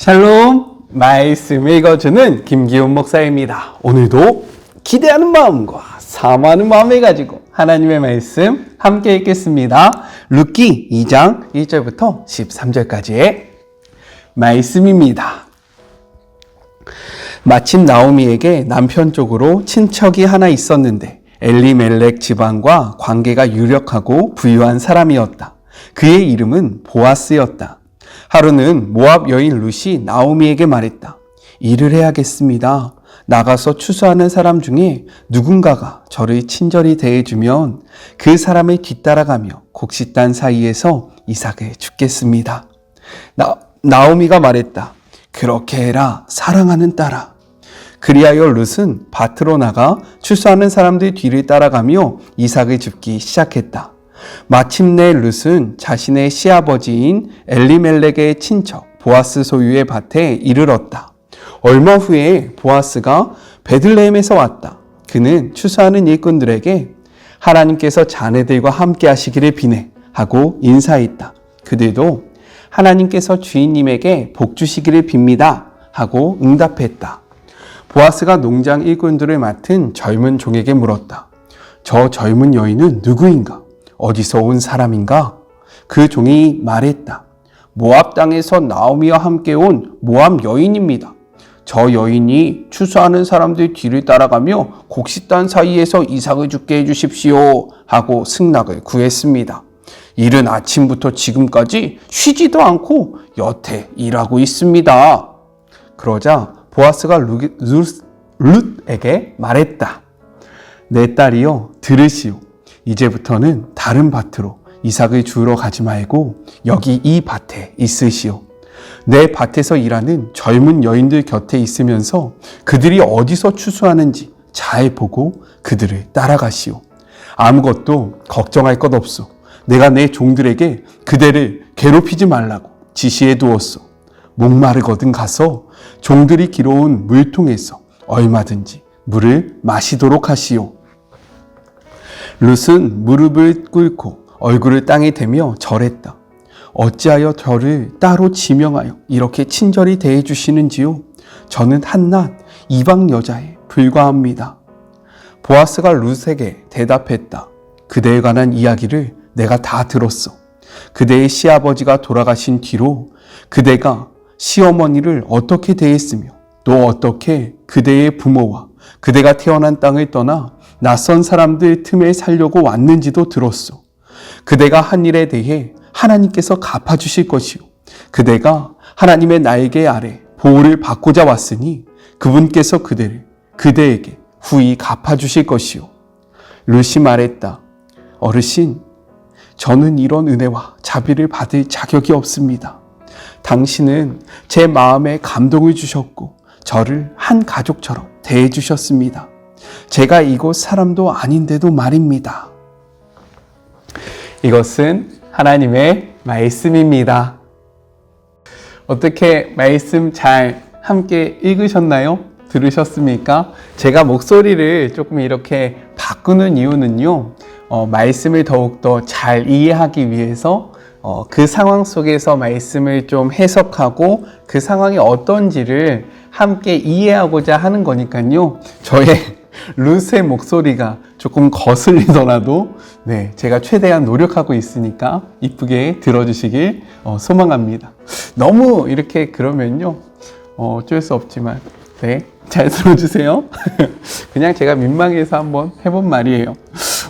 샬롬, 말씀 읽어주는 김기훈 목사입니다. 오늘도 기대하는 마음과 사모하는 마음을 가지고 하나님의 말씀 함께 읽겠습니다. 룻기 2장 1절부터 13절까지의 말씀입니다. 마침 나오미에게 남편 쪽으로 친척이 하나 있었는데 엘리멜렉 집안과 관계가 유력하고 부유한 사람이었다. 그의 이름은 보아스였다. 하루는 모압 여인 룻이 나오미에게 말했다. 일을 해야겠습니다. 나가서 추수하는 사람 중에 누군가가 저를 친절히 대해주면 그 사람을 뒤따라가며 곡식단 사이에서 이삭을 줍겠습니다. 나오미가 말했다. 그렇게 해라, 사랑하는 딸아. 그리하여 룻은 밭으로 나가 추수하는 사람들 뒤를 따라가며 이삭을 줍기 시작했다. 마침내 룻은 자신의 시아버지인 엘리멜렉의 친척 보아스 소유의 밭에 이르렀다. 얼마 후에 보아스가 베들레헴에서 왔다. 그는 추수하는 일꾼들에게 하나님께서 자네들과 함께 하시기를 비네 하고 인사했다. 그들도 하나님께서 주인님에게 복 주시기를 빕니다 하고 응답했다. 보아스가 농장 일꾼들을 맡은 젊은 종에게 물었다. 저 젊은 여인은 누구인가? 어디서 온 사람인가? 그 종이 말했다. 모압 땅에서 나오미와 함께 온 모압 여인입니다. 저 여인이 추수하는 사람들 뒤를 따라가며 곡식단 사이에서 이삭을 줍게 해주십시오 하고 승낙을 구했습니다. 이른 아침부터 지금까지 쉬지도 않고 여태 일하고 있습니다. 그러자 보아스가 룻에게 말했다. 내 딸이여, 들으시오. 이제부터는 다른 밭으로 이삭을 주우러 가지 말고 여기 이 밭에 있으시오. 내 밭에서 일하는 젊은 여인들 곁에 있으면서 그들이 어디서 추수하는지 잘 보고 그들을 따라가시오. 아무것도 걱정할 것 없소. 내가 내 종들에게 그대를 괴롭히지 말라고 지시해 두었소. 목마르거든 가서 종들이 길어온 물통에서 얼마든지 물을 마시도록 하시오. 룻은 무릎을 꿇고 얼굴을 땅에 대며 절했다. 어찌하여 저를 따로 지명하여 이렇게 친절히 대해주시는지요? 저는 한낱 이방 여자에 불과합니다. 보아스가 룻에게 대답했다. 그대에 관한 이야기를 내가 다 들었어. 그대의 시아버지가 돌아가신 뒤로 그대가 시어머니를 어떻게 대했으며 또 어떻게 그대의 부모와 그대가 태어난 땅을 떠나 낯선 사람들 틈에 살려고 왔는지도 들었소. 그대가 한 일에 대해 하나님께서 갚아주실 것이요. 그대가 하나님의 날개 아래 보호를 받고자 왔으니 그분께서 그대에게 후히 갚아주실 것이요. 룻이 말했다. 어르신, 저는 이런 은혜와 자비를 받을 자격이 없습니다. 당신은 제 마음에 감동을 주셨고 저를 한 가족처럼 대해주셨습니다. 제가 이곳 사람도 아닌데도 말입니다. 이것은 하나님의 말씀입니다. 어떻게 말씀 잘 함께 읽으셨나요? 들으셨습니까? 제가 목소리를 조금 이렇게 바꾸는 이유는요, 말씀을 더욱더 잘 이해하기 위해서 그 상황 속에서 말씀을 좀 해석하고 그 상황이 어떤지를 함께 이해하고자 하는 거니까요. 저의 룻의 목소리가 조금 거슬리더라도 제가 최대한 노력하고 있으니까 이쁘게 들어주시길 소망합니다. 너무 이렇게 그러면요 어쩔 수 없지만 잘 들어주세요. 그냥 제가 민망해서 한번 해본 말이에요.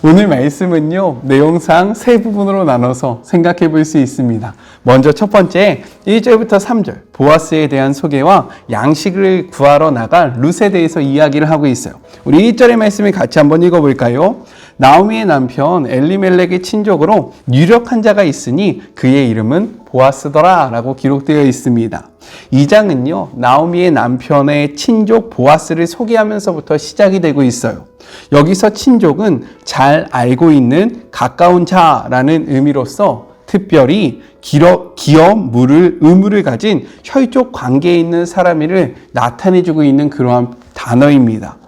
오늘 말씀은요, 내용상 세 부분으로 나눠서 생각해 볼 수 있습니다. 먼저 첫 번째, 1절부터 3절, 보아스에 대한 소개와 양식을 구하러 나갈 룻에 대해서 이야기를 하고 있어요. 우리 1절의 말씀을 같이 한번 읽어볼까요? 나오미의 남편 엘리멜렉의 친족으로 유력한 자가 있으니 그의 이름은 보아스더라 라고 기록되어 있습니다. 2장은요, 나오미의 남편의 친족 보아스를 소개하면서부터 시작이 되고 있어요. 여기서 친족은 잘 알고 있는 가까운 자라는 의미로서 특별히 기업, 물을, 의무를 가진 혈족 관계에 있는 사람을 나타내주고 있는 그러한 단어입니다.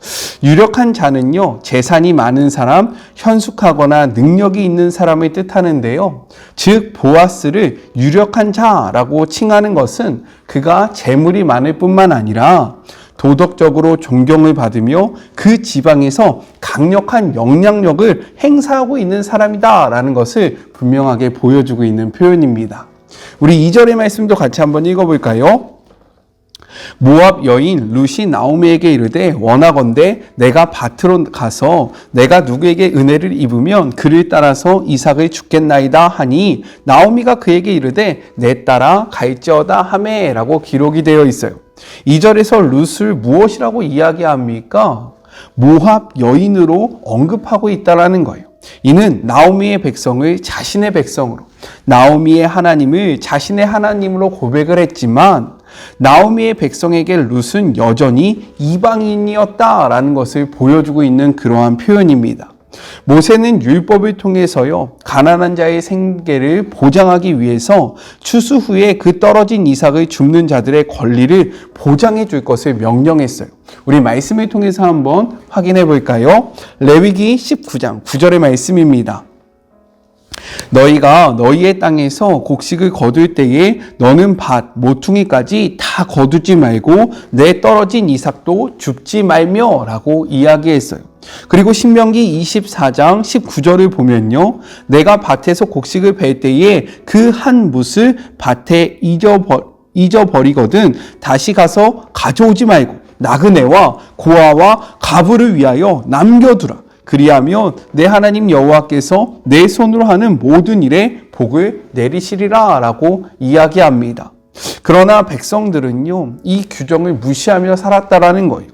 유력한 자는요, 재산이 많은 사람, 현숙하거나 능력이 있는 사람을 뜻하는데요. 즉, 보아스를 유력한 자라고 칭하는 것은 그가 재물이 많을 뿐만 아니라 도덕적으로 존경을 받으며 그 지방에서 강력한 영향력을 행사하고 있는 사람이다라는 것을 분명하게 보여주고 있는 표현입니다. 우리 2절의 말씀도 같이 한번 읽어볼까요? 모압 여인 룻이 나오미에게 이르되 원하건대 내가 밭으로 가서 내가 누구에게 은혜를 입으면 그를 따라서 이삭을 죽겠나이다 하니 나오미가 그에게 이르되 내 따라 갈지어다 하매 라고 기록이 되어 있어요. 2절에서 룻을 무엇이라고 이야기합니까? 모압 여인으로 언급하고 있다라는 거예요. 이는 나오미의 백성을 자신의 백성으로, 나오미의 하나님을 자신의 하나님으로 고백을 했지만 나오미의 백성에게 룻은 여전히 이방인이었다라는 것을 보여주고 있는 그러한 표현입니다. 모세는 율법을 통해서요, 가난한 자의 생계를 보장하기 위해서 추수 후에 그 떨어진 이삭을 줍는 자들의 권리를 보장해 줄 것을 명령했어요. 우리 말씀을 통해서 한번 확인해 볼까요? 레위기 19장 9절의 말씀입니다. 너희가 너희의 땅에서 곡식을 거둘 때에 너는 밭, 모퉁이까지 다 거두지 말고 내 떨어진 이삭도 줍지 말며 라고 이야기했어요. 그리고 신명기 24장 19절을 보면요, 내가 밭에서 곡식을 벨 때에 그 한 뭇을 밭에 잊어버리거든 다시 가서 가져오지 말고 나그네와 고아와 가부를 위하여 남겨두라. 그리하면 내 하나님 여호와께서 내 손으로 하는 모든 일에 복을 내리시리라 라고 이야기합니다. 그러나 백성들은요, 이 규정을 무시하며 살았다라는 거예요.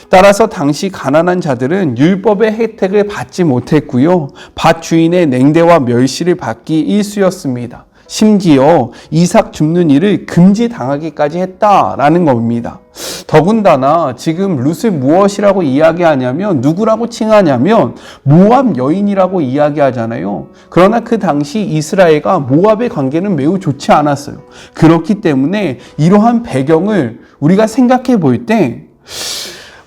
따라서 당시 가난한 자들은 율법의 혜택을 받지 못했고요, 밭 주인의 냉대와 멸시를 받기 일쑤였습니다. 심지어 이삭 줍는 일을 금지당하기까지 했다라는 겁니다. 더군다나 지금 룻을 무엇이라고 이야기하냐면, 누구라고 칭하냐면 모압 여인이라고 이야기하잖아요. 그러나 그 당시 이스라엘과 모압의 관계는 매우 좋지 않았어요. 그렇기 때문에 이러한 배경을 우리가 생각해 볼 때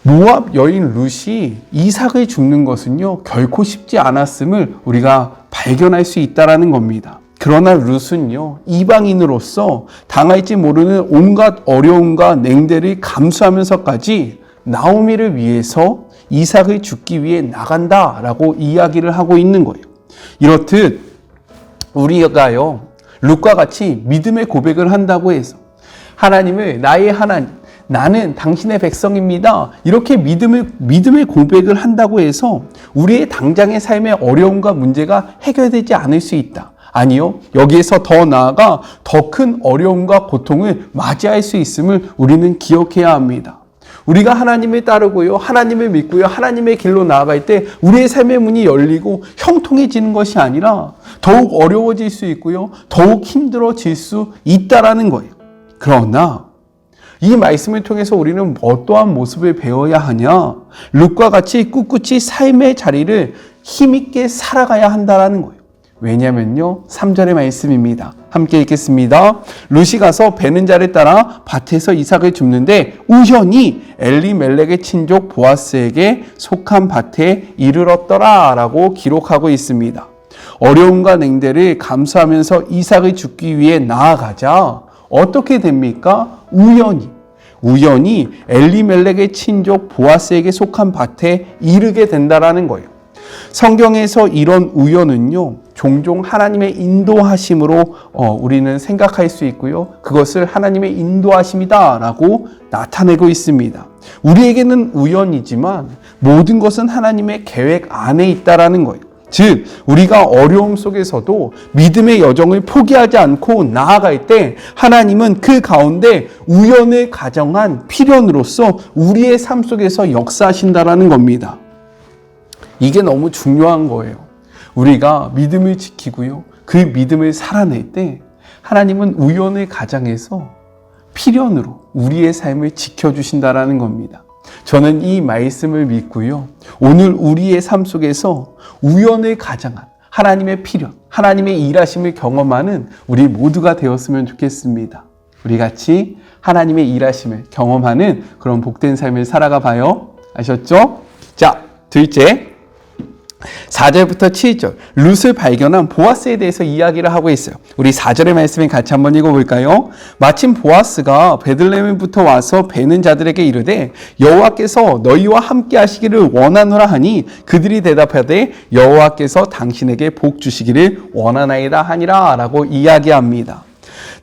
모압 여인 룻이 이삭을 줍는 것은요, 결코 쉽지 않았음을 우리가 발견할 수 있다라는 겁니다. 그러나 룻은요, 이방인으로서 당할지 모르는 온갖 어려움과 냉대를 감수하면서까지 나오미를 위해서 이삭을 죽기 위해 나간다라고 이야기를 하고 있는 거예요. 이렇듯 우리가요, 룻과 같이 믿음의 고백을 한다고 해서 하나님을 나의 하나님, 나는 당신의 백성입니다, 이렇게 믿음의 고백을 한다고 해서 우리의 당장의 삶의 어려움과 문제가 해결되지 않을 수 있다. 아니요, 여기에서 더 나아가 더 큰 어려움과 고통을 맞이할 수 있음을 우리는 기억해야 합니다. 우리가 하나님을 따르고요, 하나님을 믿고요, 하나님의 길로 나아갈 때 우리의 삶의 문이 열리고 형통해지는 것이 아니라 더욱 어려워질 수 있고요, 더욱 힘들어질 수 있다라는 거예요. 그러나 이 말씀을 통해서 우리는 어떠한 모습을 배워야 하냐? 룻과 같이 꿋꿋이 삶의 자리를 힘있게 살아가야 한다라는 거예요. 왜냐면요, 3절의 말씀입니다. 함께 읽겠습니다. 룻이 가서 베는 자를 따라 밭에서 이삭을 줍는데 우연히 엘리멜렉의 친족 보아스에게 속한 밭에 이르렀더라 라고 기록하고 있습니다. 어려움과 냉대를 감수하면서 이삭을 줍기 위해 나아가자 어떻게 됩니까? 우연히 엘리멜렉의 친족 보아스에게 속한 밭에 이르게 된다라는 거예요. 성경에서 이런 우연은요, 종종 하나님의 인도하심으로 우리는 생각할 수 있고요, 그것을 하나님의 인도하심이다라고 나타내고 있습니다. 우리에게는 우연이지만 모든 것은 하나님의 계획 안에 있다라는 거예요. 즉, 우리가 어려움 속에서도 믿음의 여정을 포기하지 않고 나아갈 때 하나님은 그 가운데 우연을 가정한 필연으로서 우리의 삶 속에서 역사하신다라는 겁니다. 이게 너무 중요한 거예요. 우리가 믿음을 지키고요, 그 믿음을 살아낼 때 하나님은 우연을 가장해서 필연으로 우리의 삶을 지켜주신다라는 겁니다. 저는 이 말씀을 믿고요, 오늘 우리의 삶 속에서 우연을 가장한 하나님의 필연, 하나님의 일하심을 경험하는 우리 모두가 되었으면 좋겠습니다. 우리 같이 하나님의 일하심을 경험하는 그런 복된 삶을 살아가 봐요. 아셨죠? 자, 둘째, 4절부터 7절 룻을 발견한 보아스에 대해서 이야기를 하고 있어요. 우리 4절의 말씀을 같이 한번 읽어볼까요? 마침 보아스가 베들레헴부터 와서 베는 자들에게 이르되 여호와께서 너희와 함께 하시기를 원하노라 하니 그들이 대답하되 여호와께서 당신에게 복 주시기를 원하나이다 하니라 라고 이야기합니다.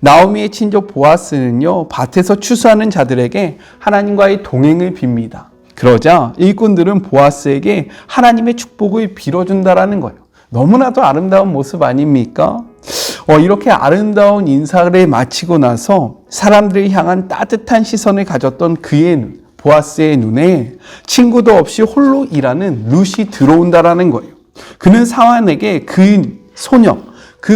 나오미의 친족 보아스는요, 밭에서 추수하는 자들에게 하나님과의 동행을 빕니다. 그러자 일꾼들은 보아스에게 하나님의 축복을 빌어준다라는 거예요. 너무나도 아름다운 모습 아닙니까? 이렇게 아름다운 인사를 마치고 나서 사람들을 향한 따뜻한 시선을 가졌던 그의 눈, 보아스의 눈에 친구도 없이 홀로 일하는 룻이 들어온다라는 거예요. 그는 사환에게 그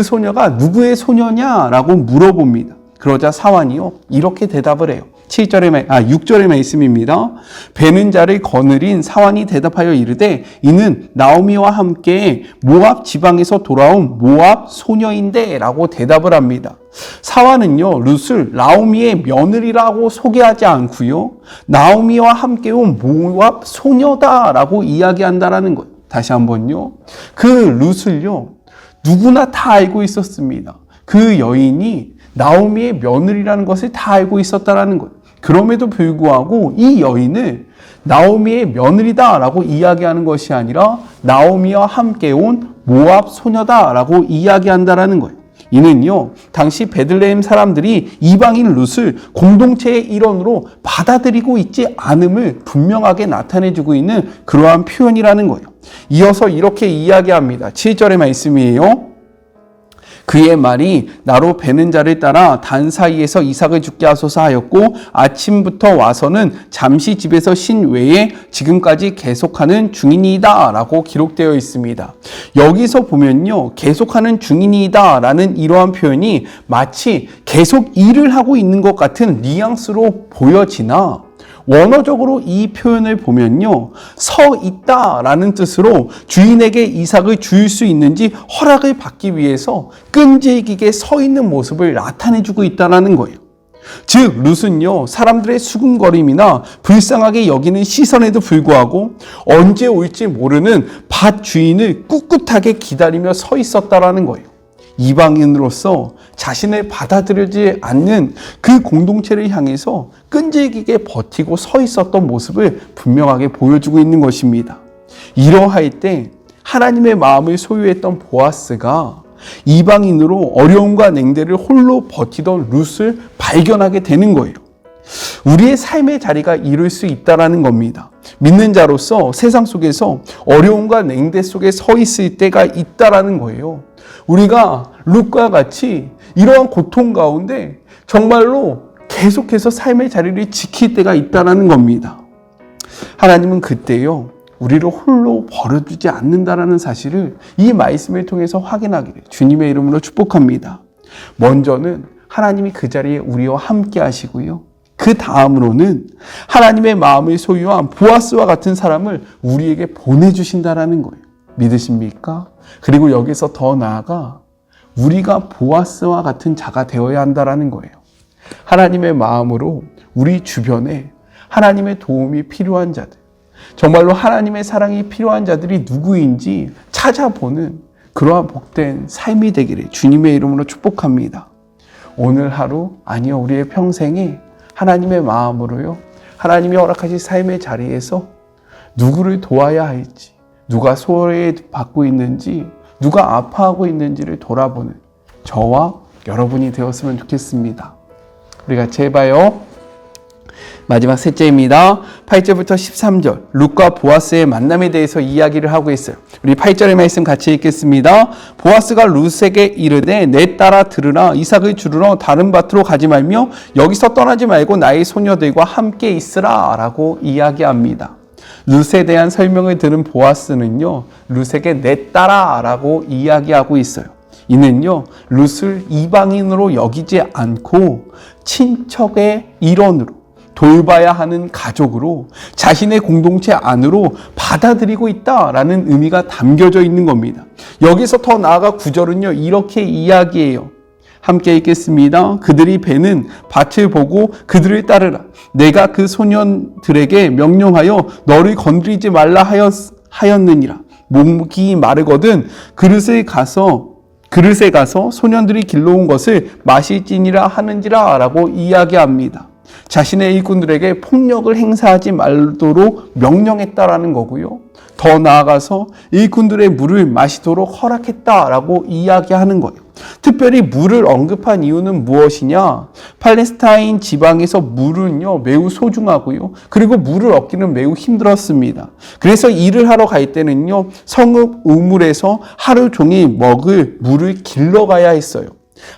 소녀가 누구의 소녀냐라고 물어봅니다. 그러자 사환이요, 이렇게 대답을 해요. 6절의 말씀입니다. 베는 자를 거느린 사환이 대답하여 이르되 이는 나오미와 함께 모압 지방에서 돌아온 모압 소녀인데 라고 대답을 합니다. 사환은요, 룻을 나오미의 며느리라고 소개하지 않고요, 나오미와 함께 온 모압 소녀다라고 이야기한다라는 거예요. 다시 한번요, 그 룻을요 누구나 다 알고 있었습니다. 그 여인이 나오미의 며느리라는 것을 다 알고 있었다라는 거예요. 그럼에도 불구하고 이 여인을 나오미의 며느리다라고 이야기하는 것이 아니라 나오미와 함께 온 모압 소녀다라고 이야기한다라는 거예요. 이는요, 당시 베들레헴 사람들이 이방인 룻을 공동체의 일원으로 받아들이고 있지 않음을 분명하게 나타내주고 있는 그러한 표현이라는 거예요. 이어서 이렇게 이야기합니다. 7절의 말씀이에요. 그의 말이 나로 베는 자를 따라 단 사이에서 이삭을 죽게 하소서 하였고 아침부터 와서는 잠시 집에서 쉰 외에 지금까지 계속하는 중이니이다 라고 기록되어 있습니다. 여기서 보면요, 계속하는 중이니이다 라는 이러한 표현이 마치 계속 일을 하고 있는 것 같은 뉘앙스로 보여지나 원어적으로 이 표현을 보면요, 서 있다라는 뜻으로 주인에게 이삭을 줄 수 있는지 허락을 받기 위해서 끈질기게 서 있는 모습을 나타내주고 있다는 거예요. 즉 룻은요, 사람들의 수군거림이나 불쌍하게 여기는 시선에도 불구하고 언제 올지 모르는 밭 주인을 꿋꿋하게 기다리며 서 있었다라는 거예요. 이방인으로서 자신을 받아들이지 않는 그 공동체를 향해서 끈질기게 버티고 서 있었던 모습을 분명하게 보여주고 있는 것입니다. 이러할 때 하나님의 마음을 소유했던 보아스가 이방인으로 어려움과 냉대를 홀로 버티던 룻을 발견하게 되는 거예요. 우리의 삶의 자리가 이룰 수 있다라는 겁니다. 믿는 자로서 세상 속에서 어려움과 냉대 속에 서 있을 때가 있다라는 거예요. 우리가 룻과 같이 이러한 고통 가운데 정말로 계속해서 삶의 자리를 지킬 때가 있다라는 겁니다. 하나님은 그때요, 우리를 홀로 버려두지 않는다라는 사실을 이 말씀을 통해서 확인하기를 주님의 이름으로 축복합니다. 먼저는 하나님이 그 자리에 우리와 함께 하시고요, 그 다음으로는 하나님의 마음을 소유한 보아스와 같은 사람을 우리에게 보내주신다라는 거예요. 믿으십니까? 그리고 여기서 더 나아가 우리가 보아스와 같은 자가 되어야 한다라는 거예요. 하나님의 마음으로 우리 주변에 하나님의 도움이 필요한 자들, 정말로 하나님의 사랑이 필요한 자들이 누구인지 찾아보는 그러한 복된 삶이 되기를 주님의 이름으로 축복합니다. 오늘 하루, 아니요, 우리의 평생에 하나님의 마음으로요, 하나님이 허락하신 삶의 자리에서 누구를 도와야 할지, 누가 소외받고 있는지, 누가 아파하고 있는지를 돌아보는 저와 여러분이 되었으면 좋겠습니다. 우리 같이 해봐요. 마지막 셋째입니다. 8절부터 13절 룻과 보아스의 만남에 대해서 이야기를 하고 있어요. 우리 8절의 말씀 같이 읽겠습니다. 보아스가 룻에게 이르되 내 딸아 들으라, 이삭을 주르러 다른 밭으로 가지 말며 여기서 떠나지 말고 나의 소녀들과 함께 있으라 라고 이야기합니다. 룻에 대한 설명을 들은 보아스는요, 룻에게 내 딸아 라고 이야기하고 있어요. 이는요, 룻을 이방인으로 여기지 않고 친척의 일원으로, 돌봐야 하는 가족으로, 자신의 공동체 안으로 받아들이고 있다라는 의미가 담겨져 있는 겁니다. 여기서 더 나아가 9절은요, 이렇게 이야기해요. 함께 읽겠습니다. 그들이 베는 밭을 보고 그들을 따르라. 내가 그 소년들에게 명령하여 너를 건드리지 말라 하였느니라. 목이 마르거든 그릇에 가서 소년들이 길러온 것을 마실지니라 하는지라 라고 이야기합니다. 자신의 일꾼들에게 폭력을 행사하지 말도록 명령했다라는 거고요. 더 나아가서 일꾼들의 물을 마시도록 허락했다라고 이야기하는 거예요. 특별히 물을 언급한 이유는 무엇이냐? 팔레스타인 지방에서 물은요 매우 소중하고요. 그리고 물을 얻기는 매우 힘들었습니다. 그래서 일을 하러 갈 때는요 성읍 우물에서 하루 종일 먹을 물을 길러가야 했어요.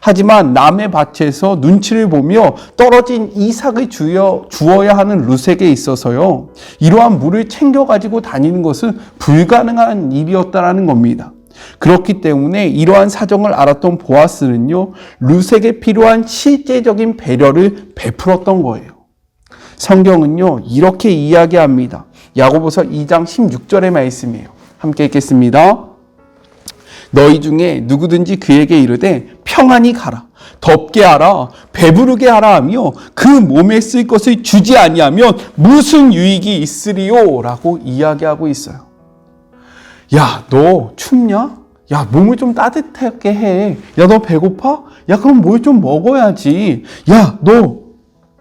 하지만 남의 밭에서 눈치를 보며 떨어진 이삭을 주어야 하는 룻에게 있어서요 이러한 물을 챙겨가지고 다니는 것은 불가능한 일이었다라는 겁니다. 그렇기 때문에 이러한 사정을 알았던 보아스는요 룻에게 필요한 실제적인 배려를 베풀었던 거예요. 성경은요 이렇게 이야기합니다. 야고보서 2장 16절의 말씀이에요. 함께 읽겠습니다. 너희 중에 누구든지 그에게 이르되 평안히 가라, 덥게 하라, 배부르게 하라 하며 그 몸에 쓸 것을 주지 아니하면 무슨 유익이 있으리요? 라고 이야기하고 있어요. 야, 너 춥냐? 야, 몸을 좀 따뜻하게 해. 야, 너 배고파? 야, 그럼 뭘 좀 먹어야지. 야, 너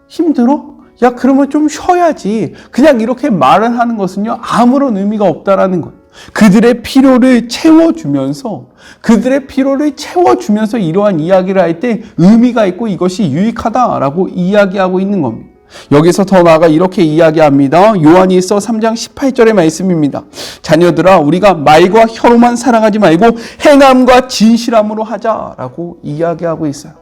힘들어? 야, 그러면 좀 쉬어야지. 그냥 이렇게 말을 하는 것은요, 아무런 의미가 없다라는 거예요. 그들의 필요를 채워주면서 이러한 이야기를 할 때 의미가 있고 이것이 유익하다라고 이야기하고 있는 겁니다. 여기서 더 나아가 이렇게 이야기합니다. 요한일서 3장 18절의 말씀입니다. 자녀들아, 우리가 말과 혀로만 사랑하지 말고 행함과 진실함으로 하자라고 이야기하고 있어요.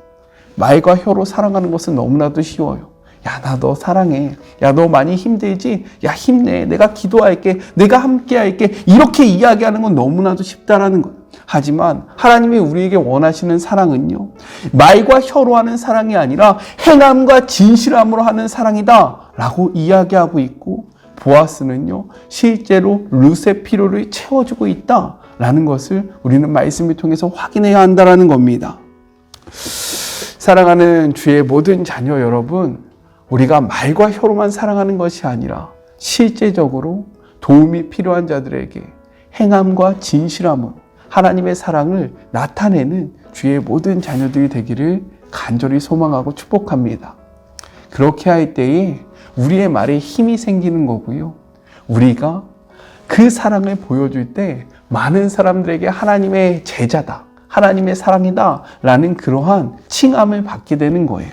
말과 혀로 사랑하는 것은 너무나도 쉬워요. 야, 나 너 사랑해. 야, 너 많이 힘들지? 야, 힘내. 내가 기도할게. 내가 함께 할게. 이렇게 이야기하는 건 너무나도 쉽다라는 거예요. 하지만 하나님이 우리에게 원하시는 사랑은요, 말과 혀로 하는 사랑이 아니라 행함과 진실함으로 하는 사랑이다 라고 이야기하고 있고, 보아스는요 실제로 룻의 필요를 채워주고 있다라는 것을 우리는 말씀을 통해서 확인해야 한다라는 겁니다. 사랑하는 주의 모든 자녀 여러분, 우리가 말과 혀로만 사랑하는 것이 아니라 실제적으로 도움이 필요한 자들에게 행함과 진실함으로 하나님의 사랑을 나타내는 주의 모든 자녀들이 되기를 간절히 소망하고 축복합니다. 그렇게 할 때에 우리의 말에 힘이 생기는 거고요. 우리가 그 사랑을 보여줄 때 많은 사람들에게 하나님의 제자다, 하나님의 사랑이다 라는 그러한 칭함을 받게 되는 거예요.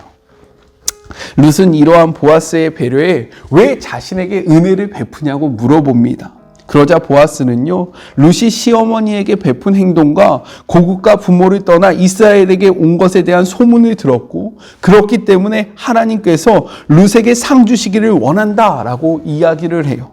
룻은 이러한 보아스의 배려에 왜 자신에게 은혜를 베푸냐고 물어봅니다. 그러자 보아스는요, 룻이 시어머니에게 베푼 행동과 고국과 부모를 떠나 이스라엘에게 온 것에 대한 소문을 들었고, 그렇기 때문에 하나님께서 룻에게 상 주시기를 원한다라고 이야기를 해요.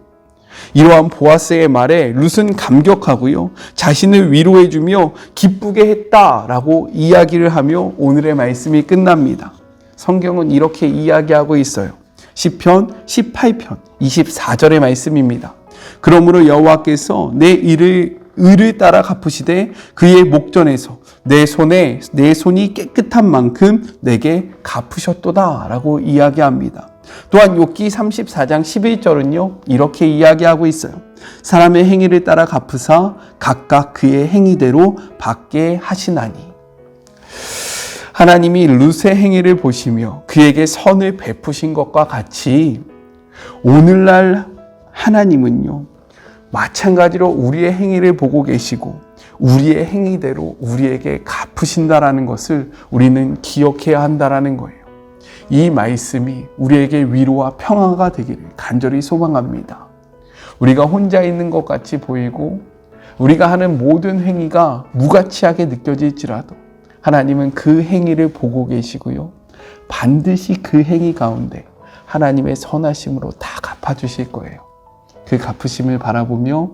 이러한 보아스의 말에 룻은 감격하고요, 자신을 위로해주며 기쁘게 했다라고 이야기를 하며 오늘의 말씀이 끝납니다. 성경은 이렇게 이야기하고 있어요. 시편 18편 24절의 말씀입니다. 그러므로 여호와께서 내 의를 따라 갚으시되 그의 목전에서 내 손이 깨끗한 만큼 내게 갚으셨도다 라고 이야기합니다. 또한 욥기 34장 11절은요 이렇게 이야기하고 있어요. 사람의 행위를 따라 갚으사 각각 그의 행위대로 받게 하시나니. 하나님이 룻의 행위를 보시며 그에게 선을 베푸신 것과 같이 오늘날 하나님은요 마찬가지로 우리의 행위를 보고 계시고 우리의 행위대로 우리에게 갚으신다라는 것을 우리는 기억해야 한다라는 거예요. 이 말씀이 우리에게 위로와 평화가 되기를 간절히 소망합니다. 우리가 혼자 있는 것 같이 보이고 우리가 하는 모든 행위가 무가치하게 느껴질지라도 하나님은 그 행위를 보고 계시고요, 반드시 그 행위 가운데 하나님의 선하심으로 다 갚아주실 거예요. 그 갚으심을 바라보며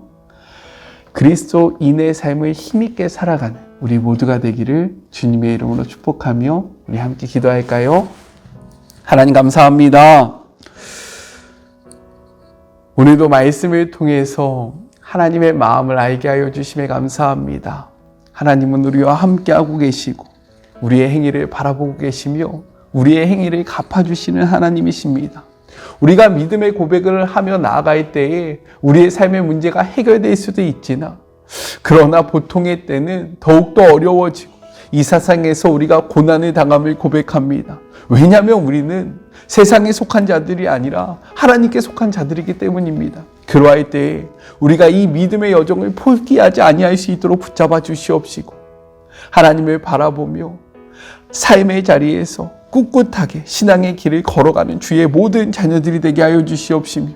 그리스도인의 삶을 힘있게 살아가는 우리 모두가 되기를 주님의 이름으로 축복하며 우리 함께 기도할까요? 하나님 감사합니다. 오늘도 말씀을 통해서 하나님의 마음을 알게 하여 주심에 감사합니다. 하나님은 우리와 함께하고 계시고 우리의 행위를 바라보고 계시며 우리의 행위를 갚아주시는 하나님이십니다. 우리가 믿음의 고백을 하며 나아갈 때에 우리의 삶의 문제가 해결될 수도 있지만 그러나 보통의 때는 더욱더 어려워지고 이 세상에서 우리가 고난을 당함을 고백합니다. 왜냐하면 우리는 세상에 속한 자들이 아니라 하나님께 속한 자들이기 때문입니다. 그러할 때에 우리가 이 믿음의 여정을 포기하지 아니할 수 있도록 붙잡아 주시옵시고 하나님을 바라보며 삶의 자리에서 꿋꿋하게 신앙의 길을 걸어가는 주의 모든 자녀들이 되게 하여 주시옵시며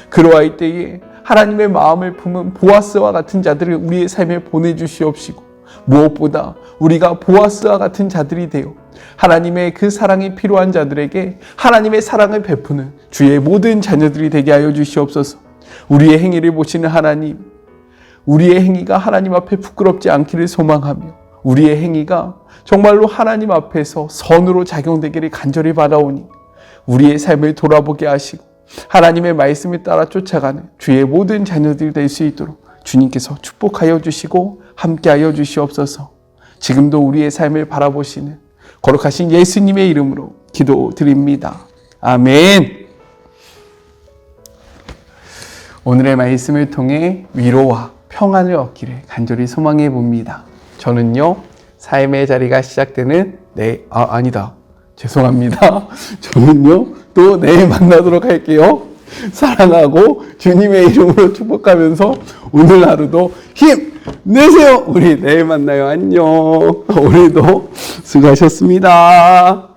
그러할 때에 하나님의 마음을 품은 보아스와 같은 자들을 우리의 삶에 보내주시옵시고 무엇보다 우리가 보아스와 같은 자들이 되어 하나님의 그 사랑이 필요한 자들에게 하나님의 사랑을 베푸는 주의 모든 자녀들이 되게 하여 주시옵소서. 우리의 행위를 보시는 하나님, 우리의 행위가 하나님 앞에 부끄럽지 않기를 소망하며 우리의 행위가 정말로 하나님 앞에서 선으로 작용되기를 간절히 바라오니 우리의 삶을 돌아보게 하시고 하나님의 말씀을 따라 쫓아가는 주의 모든 자녀들이 될 수 있도록 주님께서 축복하여 주시고 함께하여 주시옵소서. 지금도 우리의 삶을 바라보시는 거룩하신 예수님의 이름으로 기도드립니다. 아멘. 오늘의 말씀을 통해 위로와 평안을 얻기를 간절히 소망해 봅니다. 저는요, 삶의 자리가 시작되는 죄송합니다. 저는요, 또 내일 만나도록 할게요. 사랑하고 주님의 이름으로 축복하면서 오늘 하루도 힘내세요. 우리 내일 만나요. 안녕. 오늘도 수고하셨습니다.